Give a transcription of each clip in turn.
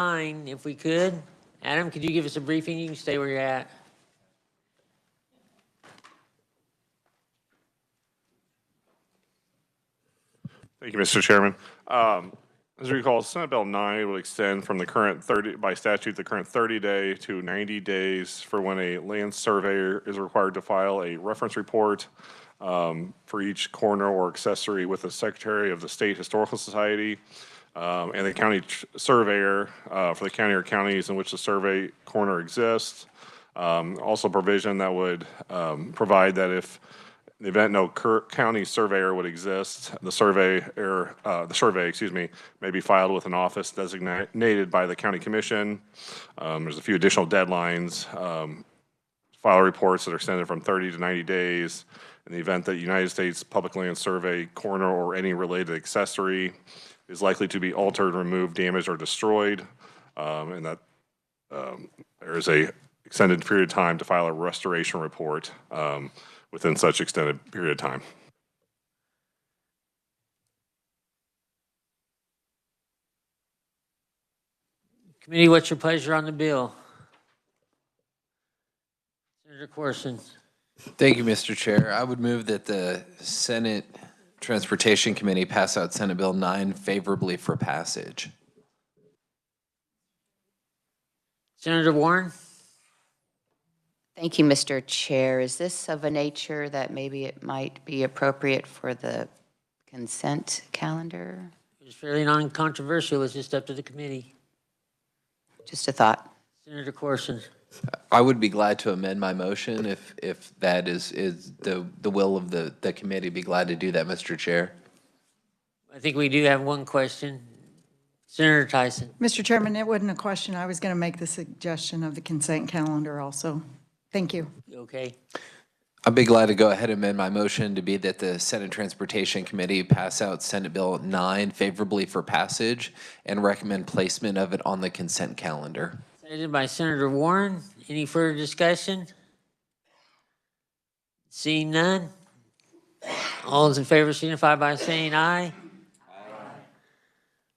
9, if we could. Adam, could you give us a briefing? You can stay where you're at. Thank you, Mr. Chairman. As you recall, Senate Bill 9 would extend from the current 30, by statute, the current 30-day to 90 days for when a land surveyor is required to file a reference report for each corner or accessory with the Secretary of the State Historical Society and the county surveyor for the county or counties in which the survey corner exists. Also provision that would provide that if in the event no county surveyor would exist, the survey, may be filed with an office designated by the county commission. There's a few additional deadlines. File reports that are extended from 30 to 90 days. In the event that United States Public Land Survey corner or any related accessory is likely to be altered, removed, damaged, or destroyed, and that there is a extended period of time to file a restoration report within such extended period of time. Committee, what's your pleasure on the bill? Senator Corson. Thank you, Mr. Chair. I would move that the Senate Transportation Committee pass out Senate Bill 9 favorably for passage. Senator Warren. Thank you, Mr. Chair. Is this of a nature that maybe it might be appropriate for the consent calendar? It's fairly non-controversial. It's just up to the committee. Just a thought. Senator Corson. I would be glad to amend my motion if that is the will of the committee. Be glad to do that, Mr. Chair. I think we do have one question. Senator Tyson. Mr. Chairman, it wasn't a question. I was going to make the suggestion of the consent calendar also. Thank you. Okay. I'd be glad to go ahead and amend my motion to be that the Senate Transportation Committee pass out Senate Bill 9 favorably for passage and recommend placement of it on the consent calendar. Seconded by Senator Warren. Any further discussion? Seeing none. All those in favor signify by saying aye.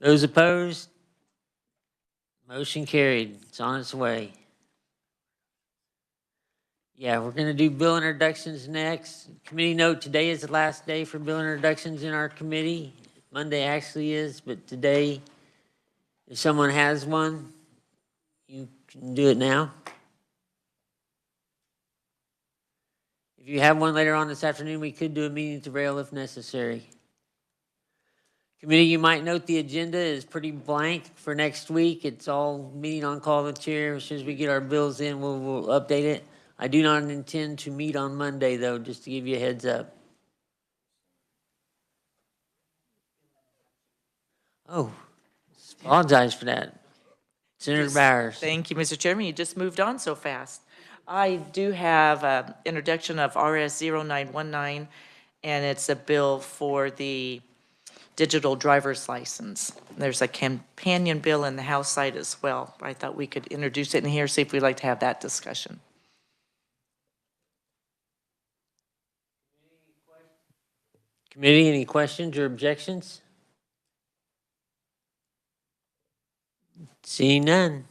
Those opposed? Motion carried. It's on its way. Yeah, we're going to do bill introductions next. Committee note, today is the last day for bill introductions in our committee. Monday actually is, but today, if someone has one, you can do it now. If you have one later on this afternoon, we could do a meeting to rail if necessary. Committee, you might note the agenda is pretty blank for next week. It's all meeting on call of the chair. As soon as we get our bills in, we'll update it. I do not intend to meet on Monday, though, just to give you a heads up. Oh, apologize for that. Senator Bowers. Thank you, Mr. Chairman. You just moved on so fast. I do have an introduction of RS 0919, and it's a bill for the digital driver's license. There's a companion bill in the House side as well. I thought we could introduce it in here, see if we'd like to have that discussion. Committee, any questions or objections? Seeing none.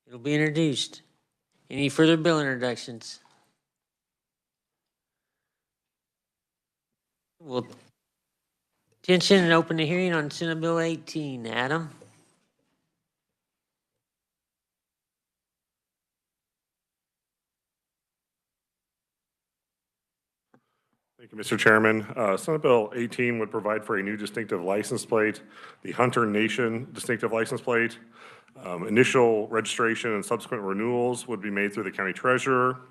It'll be introduced. Any further bill introductions? We'll attention and open the hearing on Senate Bill 18. Adam? Thank you, Mr. Chairman. Senate Bill 18 would provide for a new distinctive license plate, the Hunter Nation distinctive license plate. Initial registration and subsequent renewals would be made through the county treasurer.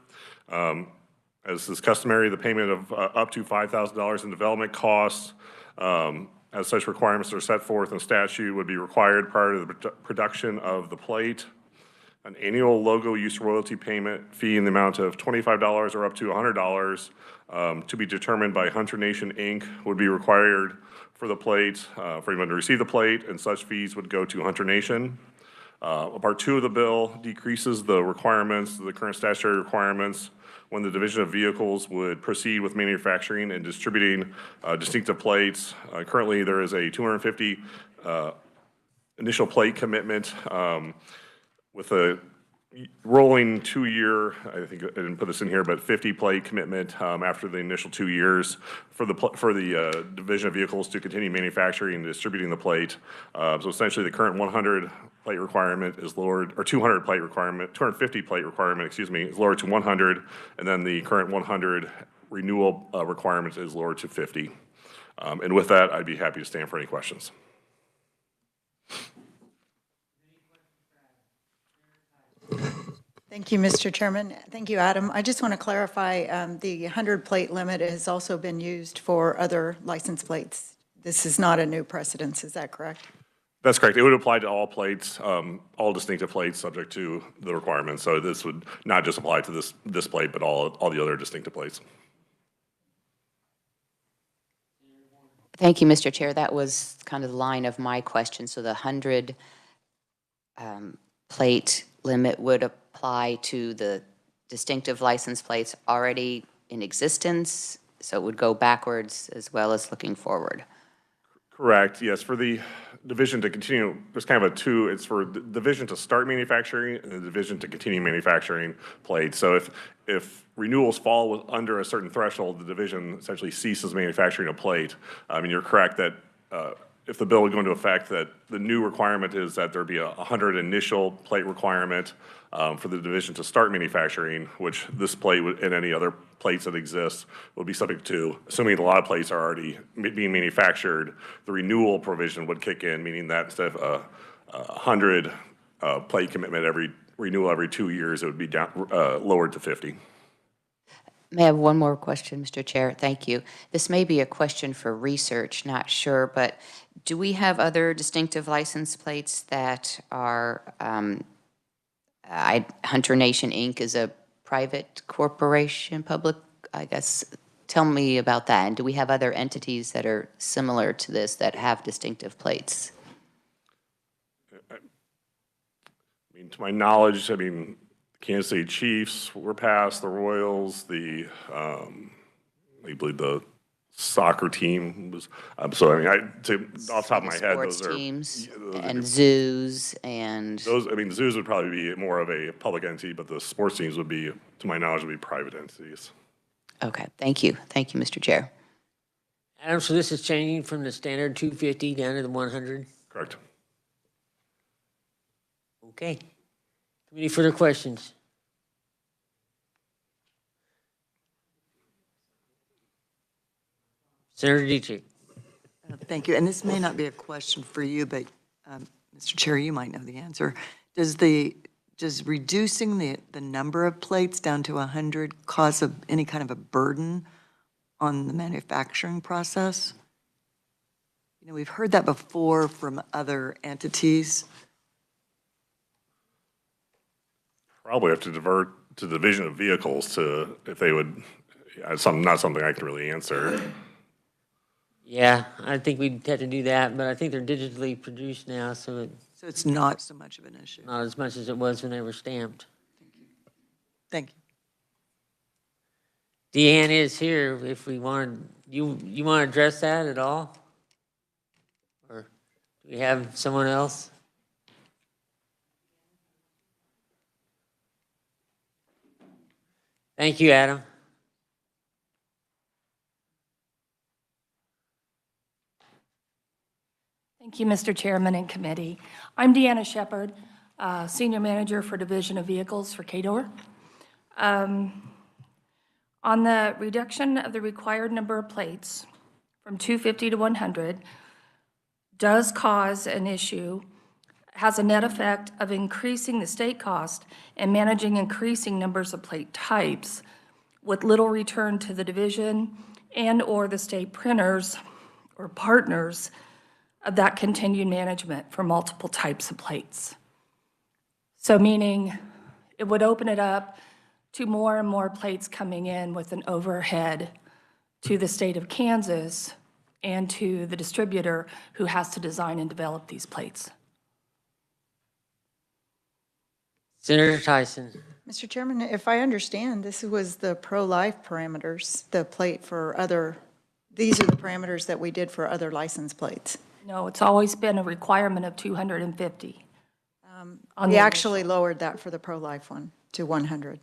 As is customary, the payment of up to $5,000 in development costs, as such requirements are set forth in statute, would be required prior to the production of the plate. An annual logo use royalty payment fee in the amount of $25 or up to $100 to be determined by Hunter Nation, Inc. would be required for the plate, for anyone to receive the plate, and such fees would go to Hunter Nation. Part 2 of the bill decreases the requirements, the current statutory requirements, when the Division of Vehicles would proceed with manufacturing and distributing distinctive plates. Currently, there is a $250 initial plate commitment with a rolling 2-year, I think I didn't put this in here, but 50 plate commitment after the initial 2 years for the Division of Vehicles to continue manufacturing and distributing the plate. So essentially, the current 100 plate requirement is lowered, or 200 plate requirement, 250 plate requirement, excuse me, is lowered to 100, and then the current 100 renewal requirement is lowered to 50. And with that, I'd be happy to stand for any questions. Thank you, Mr. Chairman. Thank you, Adam. I just want to clarify, the 100-plate limit has also been used for other license plates. This is not a new precedence, is that correct? That's correct. It would apply to all plates, all distinctive plates subject to the requirements. So this would not just apply to this plate, but all the other distinctive plates. Thank you, Mr. Chair. That was kind of the line of my question. So the 100 plate limit would apply to the distinctive license plates already in existence, so it would go backwards as well as looking forward. Correct, yes. For the division to continue, there's kind of it's for the division to start manufacturing and the division to continue manufacturing plates. So if renewals fall under a certain threshold, the division essentially ceases manufacturing a plate. I mean, you're correct that if the bill would go into effect, that the new requirement is that there be a 100 initial plate requirement for the division to start manufacturing, which this plate and any other plates that exist will be subject to, assuming a lot of plates are already being manufactured, the renewal provision would kick in, meaning that instead of a 100 plate commitment renewal every 2 years, it would be down, lowered to 50. May I have one more question, Mr. Chair? Thank you. This may be a question for research, not sure, but do we have other distinctive license plates that are, Hunter Nation Inc. is a private corporation, public, I guess. Tell me about that. And do we have other entities that are similar to this that have distinctive plates? I mean, to my knowledge, I mean, Kansas City Chiefs were passed, the Royals, I believe the soccer team was, so I mean, off the top of my head, those are. Sports teams and zoos and. Those, I mean, the zoos would probably be more of a public entity, but the sports teams would be, to my knowledge, would be private entities. Okay, thank you. Thank you, Mr. Chair. Adam, so this is changing from the standard 250 down to the 100? Correct. Okay. Any further questions? Senator Dietrich. Thank you. And this may not be a question for you, but Mr. Chair, you might know the answer. Does reducing the number of plates down to 100 cause any kind of a burden on the manufacturing process? You know, we've heard that before from other entities. Probably have to divert to the Division of Vehicles to, if they would, not something I can really answer. Yeah, I think we'd have to do that, but I think they're digitally produced now, so So it's not so much of an issue. not as much as it was when they were stamped. Thank you. Deanne is here if we wanted, you want to address that at all? Or do we have someone else? Thank you, Adam. Thank you, Mr. Chairman and committee. I'm Deanna Shepard, Senior Manager for Division of Vehicles for KDOR. On the reduction of the required number of plates from 250 to 100 does cause an issue, has a net effect of increasing the state cost and managing increasing numbers of plate types with little return to the division and/or the state printers or partners of that continued management for multiple types of plates. So meaning it would open it up to more and more plates coming in with an overhead to the state of Kansas and to the distributor who has to design and develop these plates. Senator Tyson. Mr. Chairman, if I understand, this was the pro-life parameters, the plate for other, these are the parameters that we did for other license plates. No, it's always been a requirement of 250. On We the actually lowered that for the pro-life one to 100.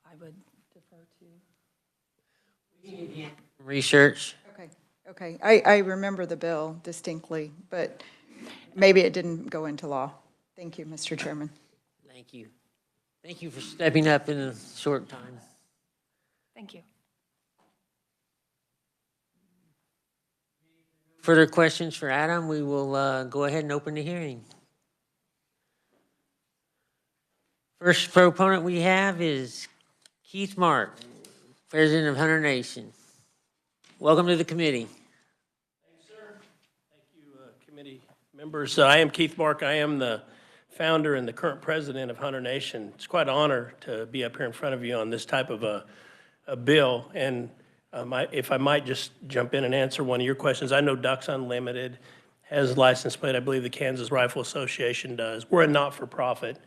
I would defer to. Research. Okay. I remember the bill distinctly, but maybe it didn't go into law. Thank you, Mr. Chairman. Thank you. Thank you for stepping up in a short time. Thank you. Further questions for Adam? We will go ahead and open the hearing. First proponent we have is Keith Mark, President of Hunter Nation. Welcome to the committee. Thanks, sir. Thank you, committee members. I am Keith Mark. I am the founder and the current president of Hunter Nation. It's quite an honor to be up here in front of you on this type of a bill. And if I might just jump in and answer one of your questions, I know Ducks Unlimited has a license plate. I believe the Kansas Rifle Association does. We're a not-for-profit,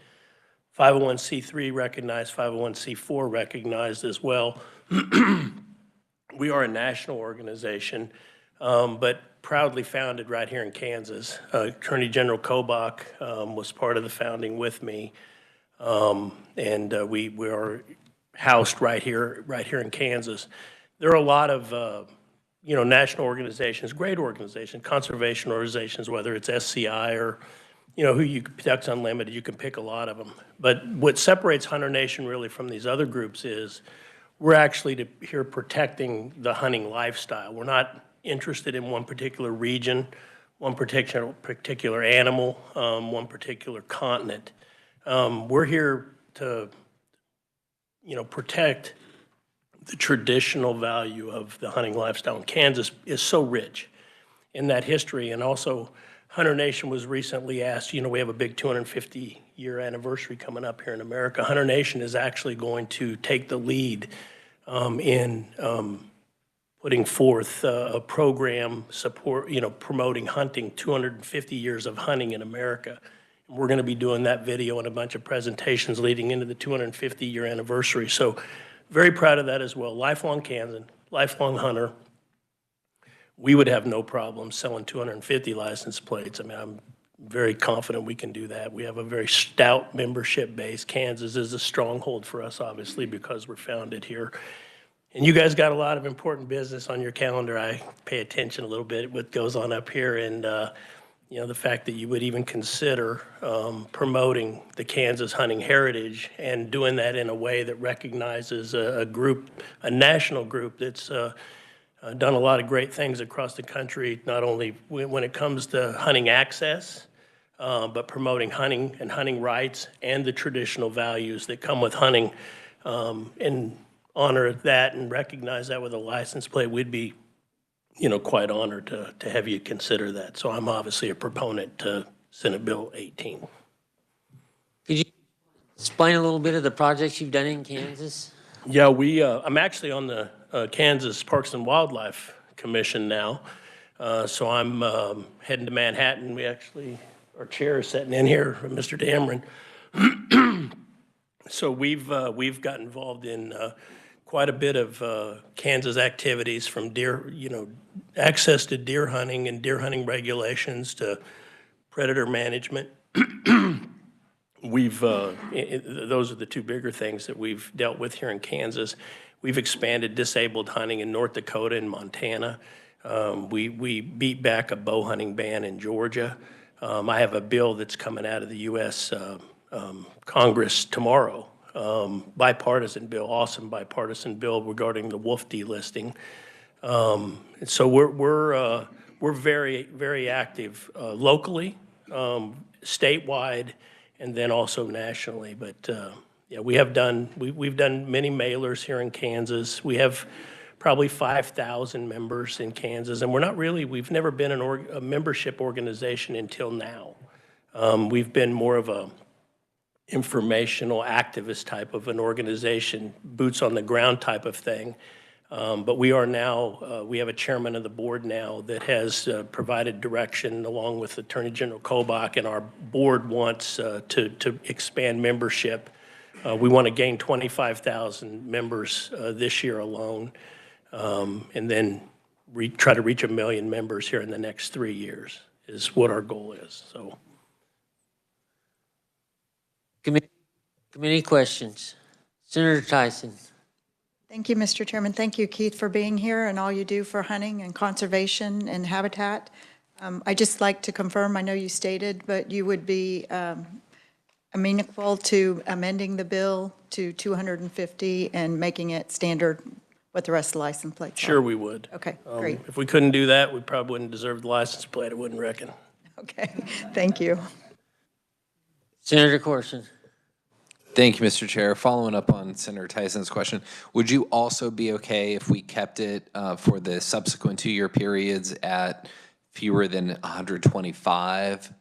501c3 recognized, 501c4 recognized as well. We are a national organization, but proudly founded right here in Kansas. Attorney General Kobach was part of the founding with me, and we are housed right here in Kansas. There are a lot of national organizations, great organizations, conservation organizations, whether it's SCI or Ducks Unlimited. You can pick a lot of them. But what separates Hunter Nation really from these other groups is we're actually here protecting the lifestyle. We're not interested in one particular region, one particular animal, one particular continent. We're here to, protect the traditional value of the hunting lifestyle. And Kansas is so rich in that history. And also, Hunter Nation was recently asked, we have a big 250-year anniversary coming up here in America. Hunter Nation is actually going to take the lead in putting forth a program promoting hunting, 250 years of hunting in America. And we're going to be doing that video and a bunch of presentations leading into the 250-year anniversary. So very proud of that as well. Lifelong Kansan, lifelong hunter. We would have no problem selling 250 license plates. I mean, I'm very confident we can do that. We have a very stout membership base. Kansas is a stronghold for us, obviously, because we're founded here. And you guys got a lot of important business on your calendar. I pay attention a little bit what goes on up here, and the fact that you would even consider promoting the Kansas hunting heritage and doing that in a way that recognizes a national group that's done a lot of great things across the country, not only when it comes to hunting access, but promoting hunting and hunting rights and the traditional values that come with hunting. And honor that and recognize that with a license plate, we'd be, quite honored to have you consider that. So I'm obviously a proponent to Senate Bill 18. Could you explain a little bit of the projects you've done in Kansas? Yeah, I'm actually on the Kansas Parks and Wildlife Commission now. So I'm heading to Manhattan. Our chair is sitting in here, Mr. Dameron. So we've got involved in quite a bit of Kansas activities, from access to deer hunting and deer hunting regulations to predator management. Those are the two bigger things that we've dealt with here in Kansas. We've expanded disabled hunting in North Dakota and Montana. We beat back a bow hunting ban in Georgia. I have a bill that's coming out of the U.S. Congress tomorrow, bipartisan bill, awesome bipartisan bill regarding the wolf delisting. So we're very, very active locally, statewide, and then also nationally. But yeah, we've done many mailers here in Kansas. We have probably 5,000 members in Kansas, and we've never been a membership organization until now. We've been more of a informational activist type of an organization, boots on the ground type of thing. But we are now, we have a chairman of the board now that has provided direction along with Attorney General Kobach, and our board wants to expand membership. We want to gain 25,000 members this year alone. And then try to reach 1 million members here in the next 3 years is what our goal is, so. Committee questions? Senator Tyson. Thank you, Mr. Chairman. Thank you, Keith, for being here and all you do for hunting and conservation and habitat. I'd just like to confirm, I know you stated, but you would be amenable to amending the bill to 250 and making it standard what the rest of the license plates are? Sure we would. Okay, great. If we couldn't do that, we probably wouldn't deserve the license plate, I wouldn't reckon. Okay, thank you. Senator Corson. Thank you, Mr. Chair. Following up on Senator Tyson's question, would you also be okay if we kept it for the subsequent 2-year periods at fewer than 125,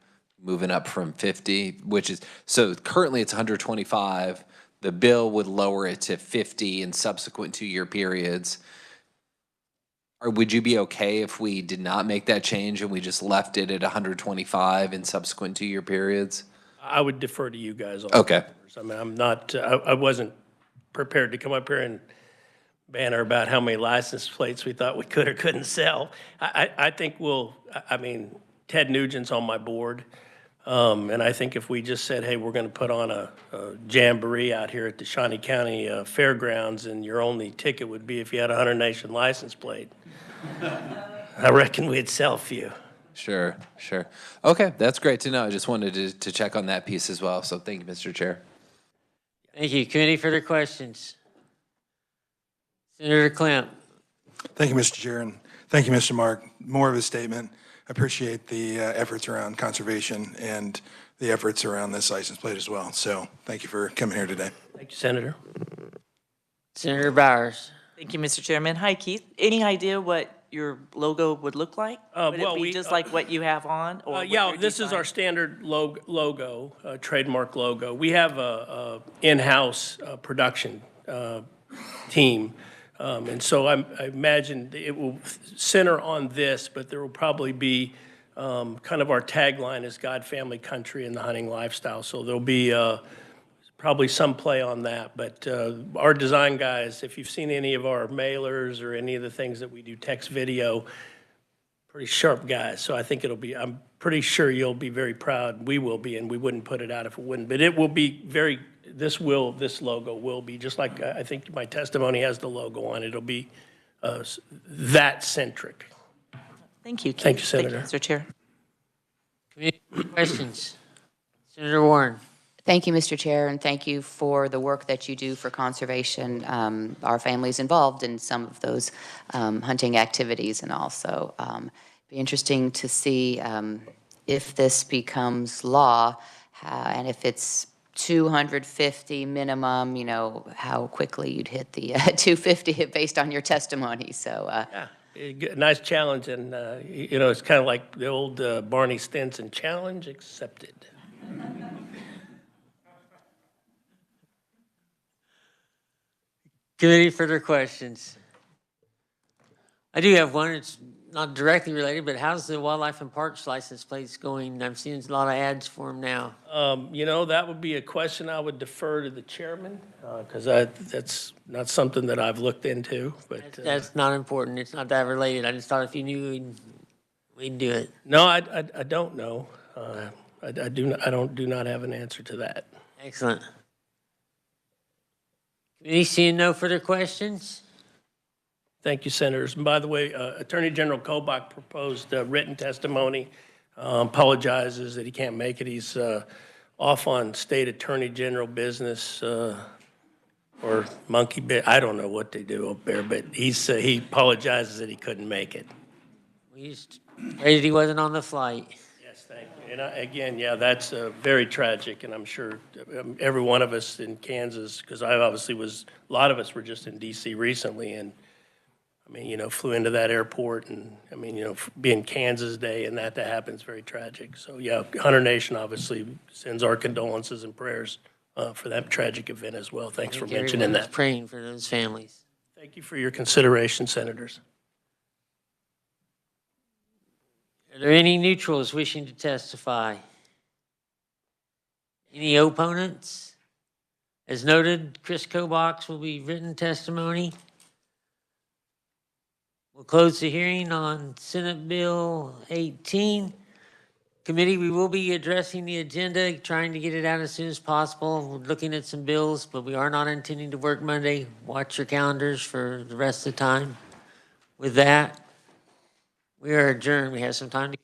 moving up from 50, which is, so currently it's 125. The bill would lower it to 50 in subsequent 2-year periods. Or would you be okay if we did not make that change and we just left it at 125 in subsequent 2-year periods? I would defer to you guys on Okay. that. I mean, I'm not, I wasn't prepared to come up here and banter about how many license plates we thought we could or couldn't sell. I think I mean, Ted Nugent's on my board, and I think if we just said, hey, we're going to put on a jamboree out here at the Shawnee County Fairgrounds, and your only ticket would be if you had a Hunter Nation license plate, I reckon we'd sell a few. Sure, sure. Okay, that's great to know. I just wanted to check on that piece as well. So thank you, Mr. Chair. Thank you. Committee, further questions? Senator Klemp. Thank you, Mr. Chair, and thank you, Mr. Mark. More of a statement. I appreciate the efforts around conservation and the efforts around this license plate as well. So thank you for coming here today. Thank you, Senator. Senator Bowers. Thank you, Mr. Chairman. Hi, Keith. Any idea what your logo would look like? Would well, it be just like what you have on? Or what Yeah, your this is design? our standard logo, trademark logo. We have a in-house production team, and so I imagine it will center on this, but there will probably be kind of our tagline is God, Family, Country, and the Hunting Lifestyle. So there'll be probably some play on that, but our design guys, if you've seen any of our mailers or any of the things that we do, text, video, pretty sharp guys. So I think it'll be, I'm pretty sure you'll be very proud. We will be, and we wouldn't put it out if it wouldn't. But it will be very, this logo will be, just like I think my testimony has the logo on it, it'll be that centric. Thank you, Keith. Thank you, Senator. Mr. Chair. Committee questions? Senator Warren. Thank you, Mr. Chair, and thank you for the work that you do for conservation. Our family's involved in some of those hunting activities, and also be interesting to see if this becomes law and if it's 250 minimum, you know, how quickly you'd hit the 250 based on your testimony. So. Yeah, nice challenge, and you know, it's kind of like the old Barney Stinson challenge accepted. Committee, further questions? I do have one. It's not directly related, but how's the wildlife and parks license plates going? I'm seeing a lot of ads for them now. You know, that would be a question I would defer to the chairman, because that's not something that I've looked into, but. That's not important. It's not that related. I just thought if you knew, we'd do it. No, I don't know. I do not have an answer to that. Excellent. Committee, seeing no further questions? Thank you, Senators. And by the way, Attorney General Kobach proposed written testimony, apologizes that he can't make it. He's off on state attorney general business or monkey bit. I don't know what they do up there, but he apologizes that he couldn't make it. We just prayed he wasn't on the flight. Yes, thank you. And again, yeah, that's very tragic, and I'm sure every one of us in Kansas, because I obviously a lot of us were just in D.C. recently, and I mean, you know, flew into that airport, and I mean, you know, being Kansas Day and that happens, very tragic. So yeah, Hunter Nation obviously sends our condolences and prayers for that tragic event as well. Thanks for mentioning that. Praying for those families. Thank you for your consideration, Senators. Are there any neutrals wishing to testify? Any opponents? As noted, Chris Kobach will be written testimony. We'll close the hearing on Senate Bill 18. Committee, we will be addressing the agenda, trying to get it out as soon as possible. We're looking at some bills, but we are not intending to work Monday. Watch your calendars for the rest of the time. With that, we are adjourned. We have some time to